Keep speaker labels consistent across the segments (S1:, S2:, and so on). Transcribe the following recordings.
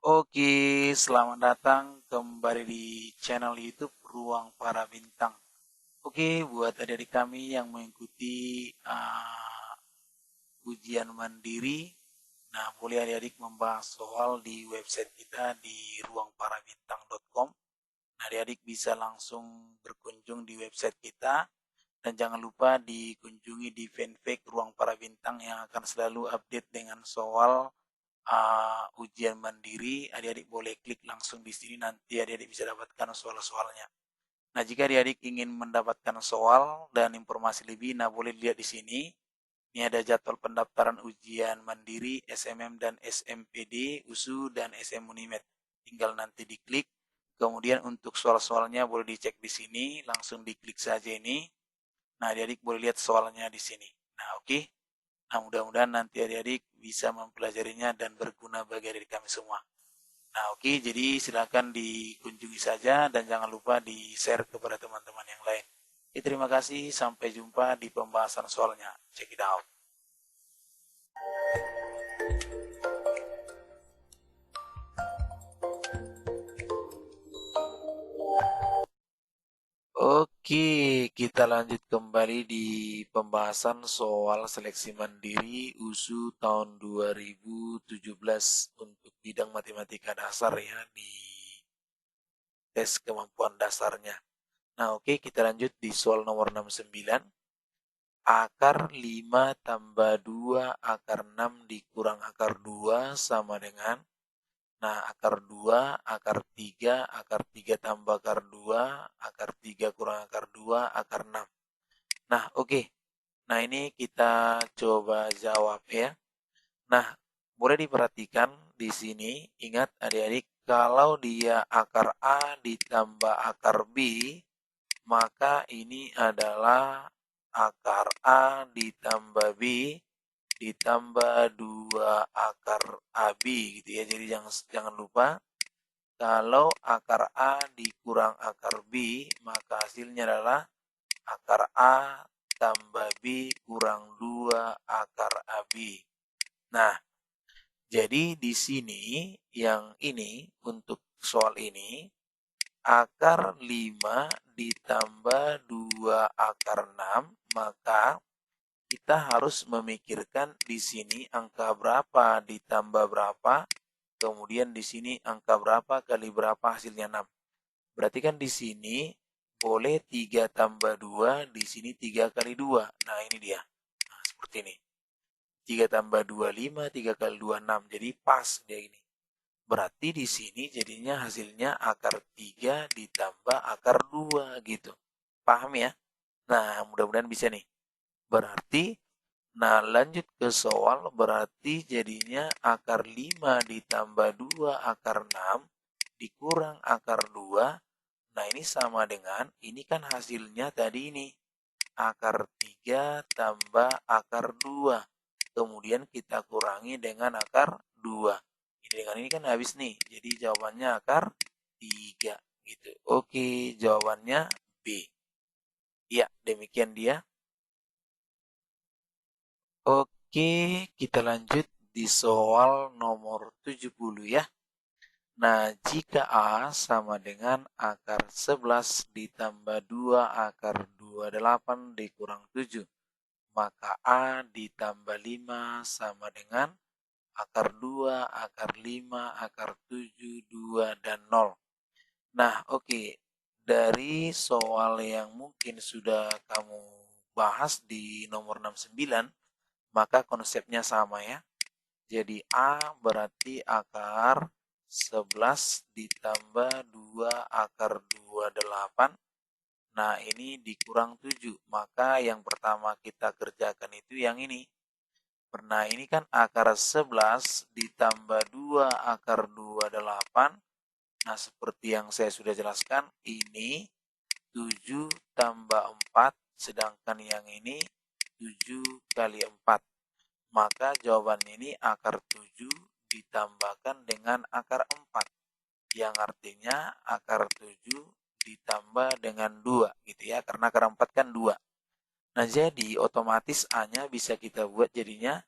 S1: Oke, selamat datang kembali di channel YouTube Ruang Para Bintang. Oke, buat adik-adik kami yang mengikuti ujian mandiri, nah boleh adik-adik membahas soal di website kita di ruangparabintang.com. Nah, adik-adik bisa langsung berkunjung di website kita dan jangan lupa dikunjungi di fanpage Ruang Para Bintang yang akan selalu update dengan soal ujian mandiri. Adik-adik boleh klik langsung di sini, nanti adik-adik bisa dapatkan soal-soalnya. Nah, jika adik-adik ingin mendapatkan soal dan informasi lebih, nah boleh lihat di sini. Ini ada jadwal pendaftaran ujian mandiri, SMM dan SMPD, USU dan SM Unimed. Tinggal nanti diklik. Kemudian untuk soal-soalnya boleh dicek di sini, langsung diklik saja ini. Nah, adik-adik boleh lihat soalnya di sini. Nah, oke. Nah, mudah-mudahan nanti adik-adik bisa mempelajarinya dan berguna bagi adik kami semua. Nah, oke, jadi silakan dikunjungi saja dan jangan lupa di-share kepada teman-teman yang lain. Oke, terima kasih, sampai jumpa di pembahasan soalnya. Check it out. Oke, kita lanjut kembali di pembahasan soal seleksi mandiri USU tahun 2017 untuk bidang matematika dasar ya di tes kemampuan dasarnya. Nah, oke, kita lanjut di soal nomor 69. Akar 5 tambah 2 akar 6 dikurang akar 2 sama dengan, nah, akar 2, akar 3, akar 3 tambah akar 2, akar 3 kurang akar 2, akar 6. Nah, oke. Nah, ini kita coba jawab ya. Nah, boleh diperhatikan di sini, ingat adik-adik, kalau dia akar A ditambah akar B, maka ini adalah akar A ditambah B ditambah 2 akar AB gitu ya. Jadi jangan lupa kalau akar A dikurang akar B, maka hasilnya adalah akar A tambah B kurang 2 akar AB. Nah, jadi di sini yang ini untuk soal ini akar 5 ditambah 2 akar 6, maka kita harus memikirkan di sini angka berapa ditambah berapa, kemudian di sini angka berapa kali berapa hasilnya 6. Berarti kan di sini boleh 3 tambah 2, di sini 3 kali 2. Nah, ini dia. Nah, seperti ini. 3 tambah 2, 5, 3 kali 2, 6. Jadi pas dia ini. Berarti di sini jadinya hasilnya akar 3 ditambah akar 2 gitu. Paham ya? Nah, mudah-mudahan bisa nih. Berarti, nah lanjut ke soal, berarti jadinya akar 5 ditambah 2 akar 6 dikurang akar 2. Nah, ini sama dengan, ini kan hasilnya tadi ini. Akar 3 tambah akar 2. Kemudian kita kurangi dengan akar 2. Ini dengan ini kan habis nih. Jadi jawabannya akar 3 gitu. Oke, jawabannya B. Ya, demikian dia. Oke, kita lanjut di soal nomor 70 ya. Nah, jika A sama dengan akar 11 ditambah 2 akar 28 dikurang 7, maka A ditambah 5 sama dengan akar 2, akar 5, akar 7, 2, dan 0. Nah, oke. Dari soal yang mungkin sudah kamu bahas di nomor 69, maka konsepnya sama ya. Jadi A berarti akar 11 ditambah 2 akar 28. Nah, ini dikurang 7. Maka yang pertama kita kerjakan itu yang ini. Nah, ini kan akar 11 ditambah 2 akar 28. Nah, seperti yang saya sudah jelaskan, ini 7 tambah 4, sedangkan yang ini 7 kali 4. Maka jawabannya ini akar 7 ditambahkan dengan akar 4. Yang artinya akar 7 ditambah dengan 2 gitu ya, karena akar 4 kan 2. Nah, jadi otomatis A-nya bisa kita buat jadinya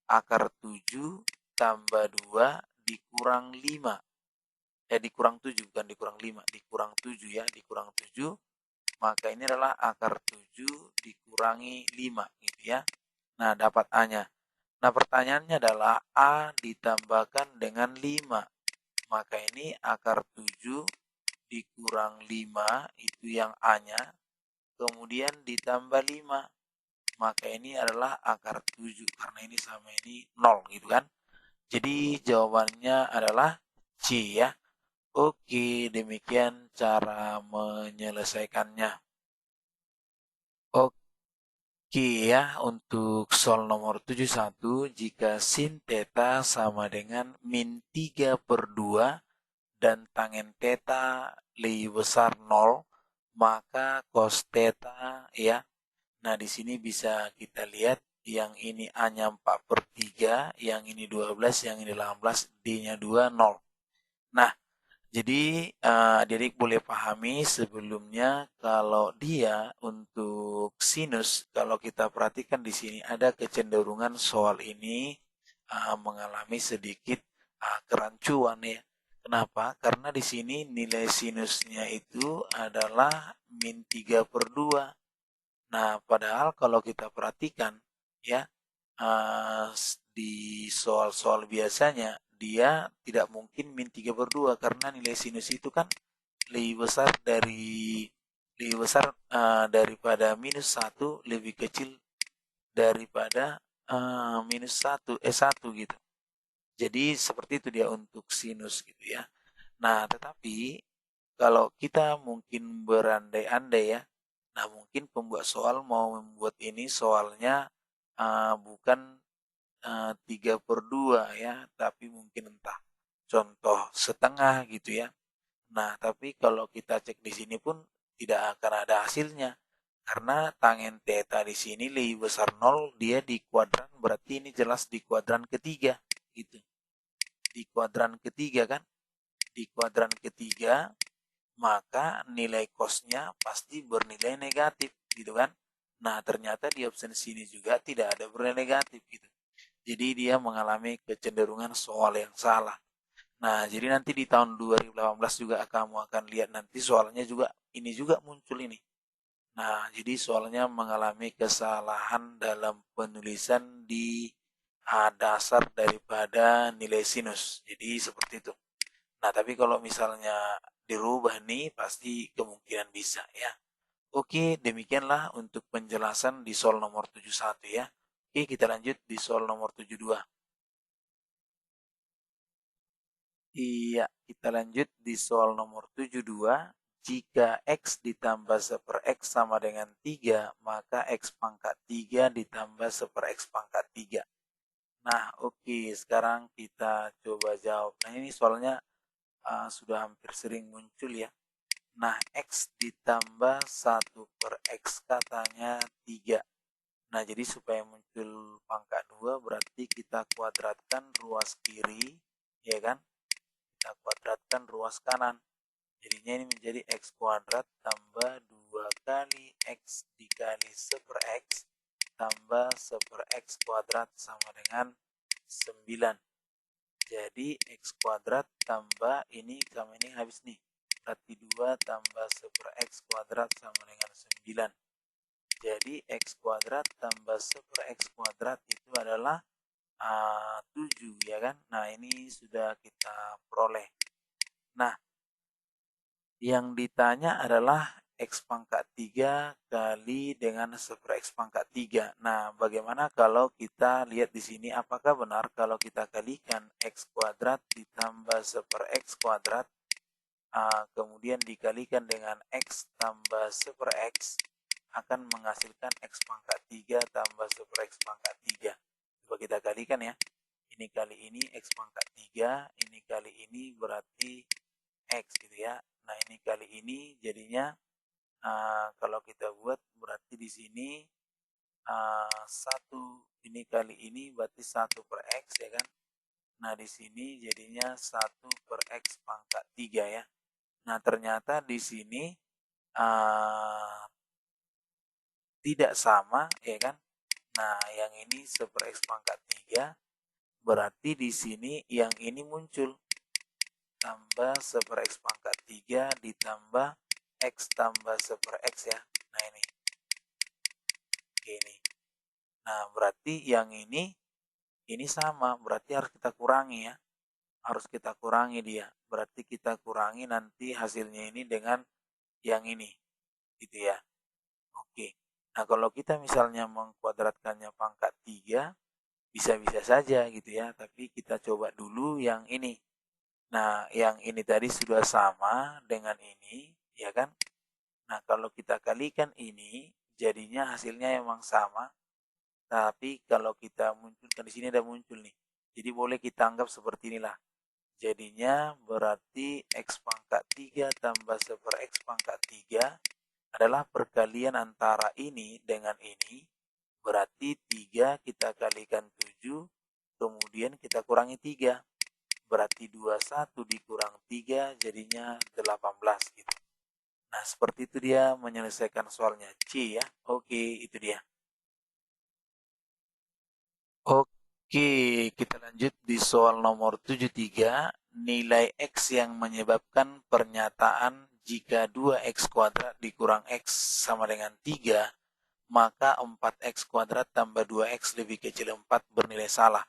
S1: akar 7 tambah 2 dikurang 5. Dikurang 7, bukan dikurang 5, dikurang 7 ya, dikurang 7. Maka ini adalah akar 7 dikurangi 5 gitu ya. Nah, dapat A-nya. Nah, pertanyaannya adalah A ditambahkan dengan 5. Maka ini akar 7 dikurang 5 itu yang A-nya. Kemudian ditambah 5. Maka ini adalah akar 7 karena ini sama ini 0 gitu kan. Jadi jawabannya adalah C ya. Oke, demikian cara menyelesaikannya. Oke ya, untuk soal nomor 71, jika sin theta sama dengan min 3/2 dan tangen theta lebih besar 0, maka cos theta ya. Nah, di sini bisa kita lihat yang ini A-nya 4/3, yang ini 12, yang ini 18, D-nya 2, 0. Nah, jadi adik-adik boleh pahami sebelumnya kalau dia untuk sinus, kalau kita perhatikan di sini ada kecenderungan soal ini mengalami sedikit kerancuan ya. Kenapa? Karena di sini nilai sinusnya itu adalah min 3/2. Nah, padahal kalau kita perhatikan ya, di soal-soal biasanya dia tidak mungkin min 3/2 karena nilai sinus itu kan lebih besar daripada minus 1, lebih kecil daripada minus 1 gitu. Jadi seperti itu dia untuk sinus gitu ya. Nah, tetapi kalau kita mungkin berandai-andai ya, nah mungkin pembuat soal mau membuat ini soalnya bukan 3/2 ya, tapi mungkin entah contoh setengah gitu ya. Nah, tapi kalau kita cek di sini pun tidak akan ada hasilnya. Karena tangen theta di sini lebih besar 0, dia di kuadran, berarti ini jelas di kuadran ketiga gitu. Di kuadran ketiga kan? Di kuadran ketiga, maka nilai cosnya pasti bernilai negatif gitu kan. Nah, ternyata di opsi sini juga tidak ada bernilai negatif gitu. Jadi dia mengalami kecenderungan soal yang salah. Nah, jadi nanti di tahun 2018 juga kamu akan lihat nanti soalnya juga ini juga muncul ini. Nah, jadi soalnya mengalami kesalahan dalam penulisan di dasar daripada nilai sinus. Jadi seperti itu. Nah, tapi kalau misalnya dirubah nih pasti kemungkinan bisa ya. Oke, demikianlah untuk penjelasan di soal nomor 71 ya. Oke, kita lanjut di soal nomor 72. Iya, kita lanjut di soal nomor 72. Jika X ditambah 1/X sama dengan 3, maka X pangkat 3 ditambah 1/X pangkat 3. Nah, oke, sekarang kita coba jawab. Nah, ini soalnya sudah hampir sering muncul ya. Nah, X ditambah 1/X katanya 3. Nah, jadi supaya muncul pangkat 2 berarti kita kuadratkan ruas kiri, ya kan? Kita kuadratkan ruas kanan. Jadinya ini menjadi X kuadrat tambah 2 kali X dikali 1/X tambah 1/X kuadrat sama dengan 9. Jadi X kuadrat tambah ini sama ini habis nih. Berarti 2 tambah 1/X kuadrat sama dengan 9. Jadi X kuadrat tambah 1/X kuadrat itu adalah 7 ya kan. Nah, ini sudah kita peroleh. Nah, yang ditanya adalah X pangkat 3 kali dengan 1/X pangkat 3. Nah, bagaimana kalau kita lihat di sini apakah benar kalau kita kalikan X kuadrat ditambah 1/X kuadrat kemudian dikalikan dengan X tambah 1/X akan menghasilkan X pangkat 3 tambah 1/X pangkat 3. Coba kita kalikan ya. Ini kali ini X pangkat 3, ini kali ini berarti X gitu ya. Nah, ini kali ini jadinya kalau kita buat berarti di sini 1 ini kali ini berarti 1/X ya kan. Nah, di sini jadinya 1/X pangkat 3 ya. Nah, ternyata di sini tidak sama ya kan. Nah, yang ini 1/X pangkat 3 berarti di sini yang ini muncul. Tambah 1/x pangkat 3 ditambah x tambah 1/x ya. Nah ini. Ini. Nah berarti yang ini sama. Berarti harus kita kurangi ya. Harus kita kurangi dia. Berarti kita kurangi nanti hasilnya ini dengan yang ini. Gitu ya. Oke. Nah kalau kita misalnya mengkuadratkannya pangkat 3, bisa-bisa saja gitu ya. Tapi kita coba dulu yang ini. Nah, yang ini tadi sudah sama dengan ini, ya kan? Nah, kalau kita kalikan ini, jadinya hasilnya emang sama. Tapi kalau kita munculkan di sini ada muncul nih. Jadi boleh kita anggap seperti inilah. Jadinya berarti x pangkat 3 tambah 1/x pangkat 3 adalah perkalian antara ini dengan ini. Berarti 3 kita kalikan 7, kemudian kita kurangi 3. Berarti 21 dikurang 3 jadinya 18 gitu. Nah, seperti itu dia menyelesaikan soalnya C ya. Oke, itu dia. Oke, kita lanjut di soal nomor 73. Nilai X yang menyebabkan pernyataan jika 2x kuadrat dikurang X sama dengan 3, maka 4x kuadrat tambah 2x lebih kecil 4 bernilai salah.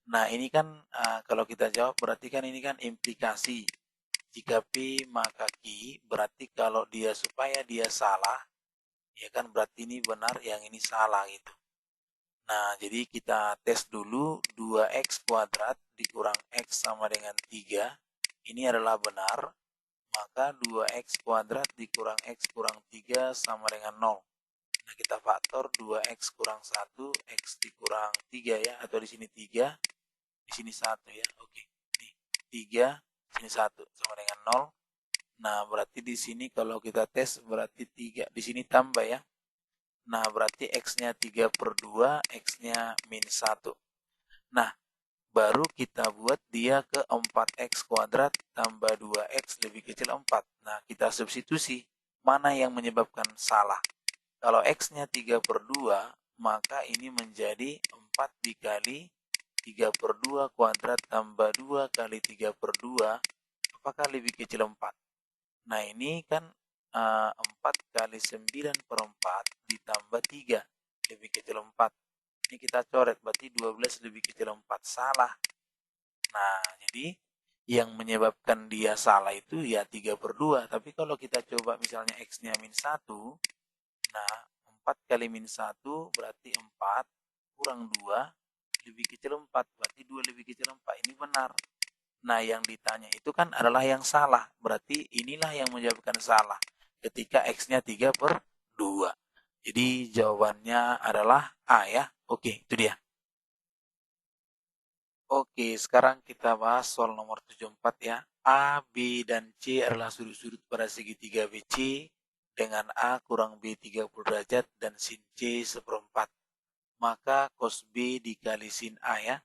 S1: Nah, ini kan kalau kita jawab berarti kan ini kan implikasi. Jika P maka Q, berarti kalau dia supaya dia salah, ya kan berarti ini benar, yang ini salah gitu. Nah, jadi kita tes dulu 2x kuadrat dikurang x sama dengan 3. Ini adalah benar, maka 2x kuadrat dikurang x kurang 3 sama dengan 0. Nah, kita faktor 2x kurang 1, x dikurang 3 ya, atau di sini 3, di sini 1 ya. Oke, nih 3, sini 1 sama dengan 0. Nah, berarti di sini kalau kita tes berarti 3, di sini tambah ya. Nah, berarti x-nya 3/2, x-nya min 1. Nah, baru kita buat dia ke 4x kuadrat tambah 2x lebih kecil 4. Nah, kita substitusi mana yang menyebabkan salah. Kalau x-nya 3/2, maka ini menjadi 4 dikali 3/2 kuadrat tambah 2 kali 3/2, apakah lebih kecil 4? Nah, ini kan 4 kali 9/4 ditambah 3 lebih kecil 4. Ini kita coret, berarti 12 lebih kecil 4. Salah. Nah, jadi yang menyebabkan dia salah itu ya 3/2. Tapi kalau kita coba misalnya x-nya min 1, nah 4 kali min 1 berarti 4 kurang 2 lebih kecil 4. Berarti 2 lebih kecil 4. Ini benar. Nah, yang ditanya itu kan adalah yang salah. Berarti inilah yang menyebabkan salah. Ketika x-nya 3/2. Jadi jawabannya adalah A ya. Oke, itu dia. Oke, sekarang kita bahas soal nomor 74 ya. A, B, dan C adalah sudut-sudut pada segitiga BC dengan A kurang B 30 derajat dan sin C 1/4. Maka cos B dikali sin A ya.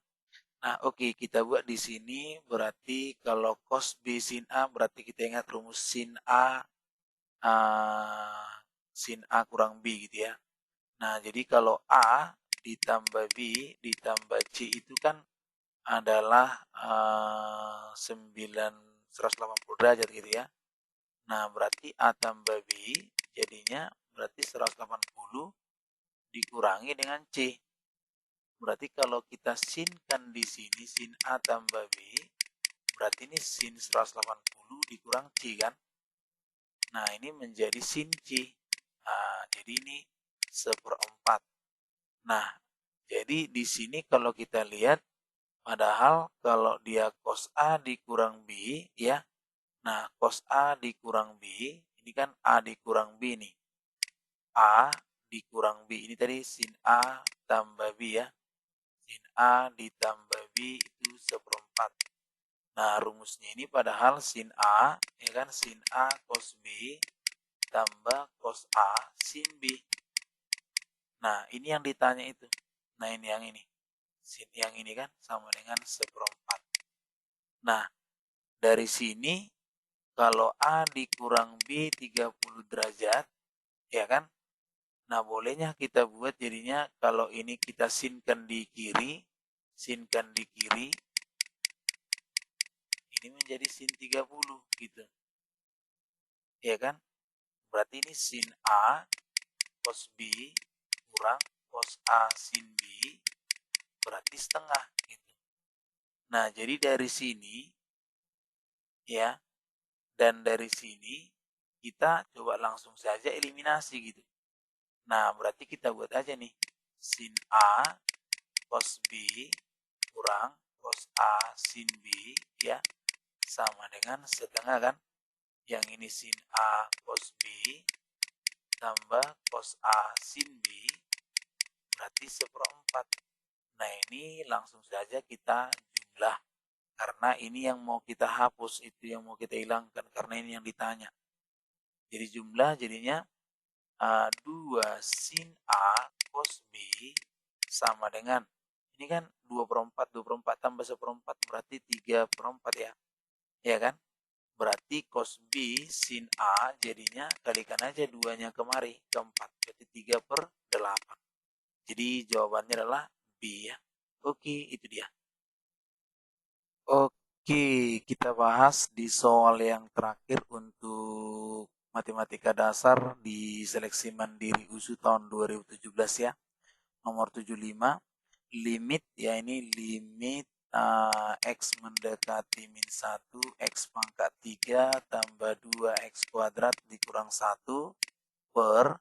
S1: Nah, oke, kita buat di sini berarti kalau cos B sin A berarti kita ingat rumus sin A kurang B gitu ya. Nah, jadi kalau A ditambah B ditambah C itu kan adalah 180 derajat gitu ya. Nah, berarti A tambah B jadinya berarti 180 dikurangi dengan C. Berarti kalau kita sinkan di sini sin A tambah B, berarti ini sin 180 dikurang C kan. Nah, ini menjadi sin C. Nah, jadi ini 1/4. Nah, jadi di sini kalau kita lihat, padahal kalau dia cos A dikurang B, ya. Nah, cos A dikurang B, ini kan A dikurang B nih. A dikurang B, ini tadi sin A tambah B ya. Sin A ditambah B itu 1/4. Nah, rumusnya ini padahal sin A, ya kan, sin A cos B tambah cos A sin B. Nah, ini yang ditanya itu. Nah, ini yang ini. Sin yang ini kan sama dengan 1/4. Nah, dari sini kalau A dikurang B 30 derajat, ya kan? Nah, bolehnya kita buat jadinya kalau ini kita sinkan di kiri, sinkan di kiri, ini menjadi sin 30 gitu. Ya kan? Berarti ini sin A cos B kurang cos A sin B berarti setengah gitu. Nah, jadi dari sini ya, dan dari sini kita coba langsung saja eliminasi gitu. Nah, berarti kita buat aja nih sin A cos B kurang cos A sin B ya sama dengan setengah kan. Yang ini sin A cos B tambah cos A sin B berarti seperempat. Nah, ini langsung saja kita jumlah. Karena ini yang mau kita hapus, itu yang mau kita hilangkan. Karena ini yang ditanya. Jadi jumlah jadinya 2 sin A cos B sama dengan, ini kan 2 per 4, 2 per 4 tambah 1 per 4 berarti 3 per 4 ya. Ya kan? Berarti cos B sin A jadinya kalikan aja 2-nya kemari, ke 4. Berarti 3 per 8. Jadi jawabannya adalah B ya. Oke, itu dia. Oke, kita bahas di soal yang terakhir untuk matematika dasar di seleksi mandiri USU tahun 2017 ya. Nomor 75, limit ya, ini limit X mendekati min 1, X pangkat 3 tambah 2 X kuadrat dikurang 1 per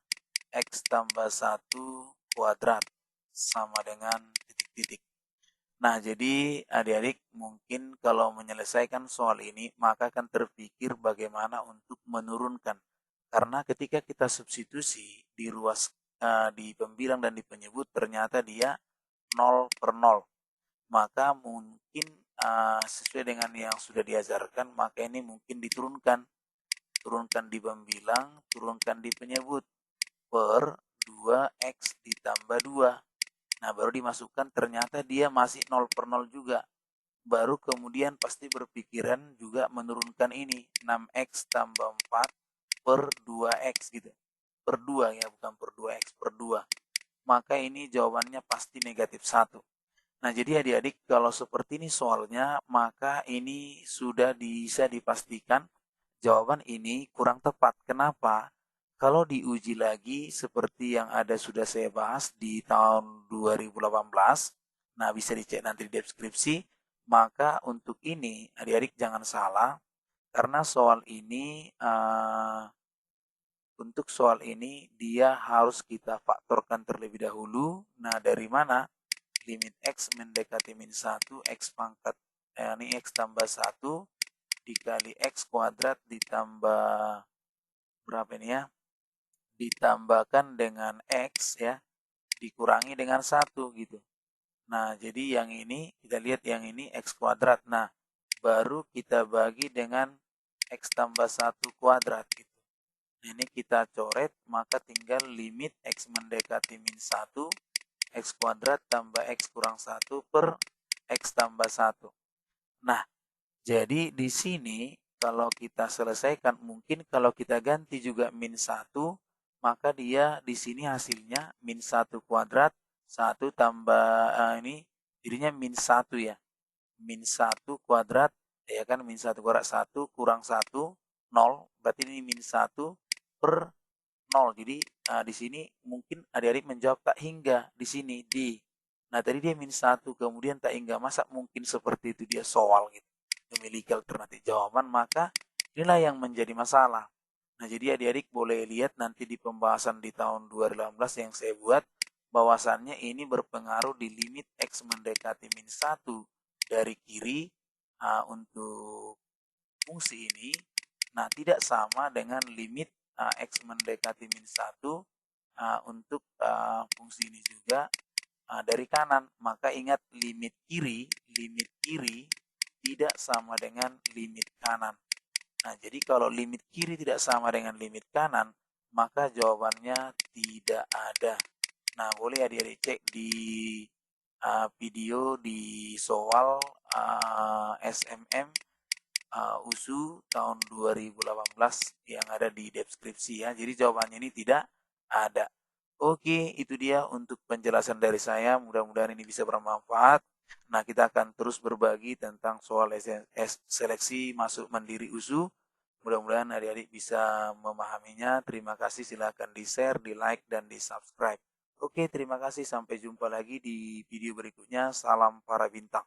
S1: X tambah 1 kuadrat sama dengan titik-titik. Nah, jadi adik-adik mungkin kalau menyelesaikan soal ini maka akan terpikir bagaimana untuk menurunkan. Karena ketika kita substitusi di ruas di pembilang dan di penyebut ternyata dia 0 per 0. Maka mungkin sesuai dengan yang sudah diajarkan maka ini mungkin diturunkan. Turunkan di pembilang, turunkan di penyebut per 2x ditambah 2. Nah, baru dimasukkan ternyata dia masih 0 per 0 juga. Baru kemudian pasti berpikiran juga menurunkan ini. 6x tambah 4 per 2x gitu. Per 2 ya, bukan per 2x, per 2. Maka ini jawabannya pasti negatif 1. Nah, jadi adik-adik kalau seperti ini soalnya, maka ini sudah bisa dipastikan jawaban ini kurang tepat. Kenapa? Kalau diuji lagi seperti yang ada sudah saya bahas di tahun 2018, nah bisa dicek nanti di deskripsi, maka untuk ini adik-adik jangan salah, karena soal ini untuk soal ini dia harus kita faktorkan terlebih dahulu. Nah, dari mana? Limit X mendekati min 1, X pangkat, ini X tambah 1, dikali X kuadrat ditambah, berapa ini ya? Ditambahkan dengan X ya, dikurangi dengan 1 gitu. Nah, jadi yang ini, kita lihat yang ini X kuadrat. Nah, baru kita bagi dengan X tambah 1 kuadrat gitu. Nah, ini kita coret, maka tinggal limit X mendekati min 1, X kuadrat tambah X kurang 1 per X tambah 1. Nah, jadi di sini kalau kita selesaikan, mungkin kalau kita ganti juga min 1, maka dia di sini hasilnya min 1 kuadrat, 1 tambah ini jadinya min 1 ya. Min 1 kuadrat, ya kan, min 1 kuadrat 1 kurang 1, 0. Berarti ini min 1 per 0. Jadi di sini mungkin adik-adik menjawab tak hingga di sini di. Nah, tadi dia min 1 kemudian tak hingga, masa mungkin seperti itu dia soal gitu. Memiliki alternatif jawaban, maka inilah yang menjadi masalah. Nah, jadi adik-adik boleh lihat nanti di pembahasan di tahun 2018 yang saya buat, bahwasannya ini berpengaruh di limit X mendekati min 1 dari kiri untuk fungsi ini. Nah, tidak sama dengan limit X mendekati min 1 untuk fungsi ini juga dari kanan. Maka ingat limit kiri tidak sama dengan limit kanan. Nah, jadi kalau limit kiri tidak sama dengan limit kanan, maka jawabannya tidak ada. Nah, boleh adik-adik cek di video di soal SMM USU tahun 2018 yang ada di deskripsi ya. Jadi jawabannya ini tidak ada. Oke, itu dia untuk penjelasan dari saya. Mudah-mudahan ini bisa bermanfaat. Nah, kita akan terus berbagi tentang soal seleksi masuk mandiri USU. Mudah-mudahan adik-adik bisa memahaminya. Terima kasih, silahkan di-share, di-like, dan di-subscribe. Oke, terima kasih. Sampai jumpa lagi di video berikutnya. Salam para bintang.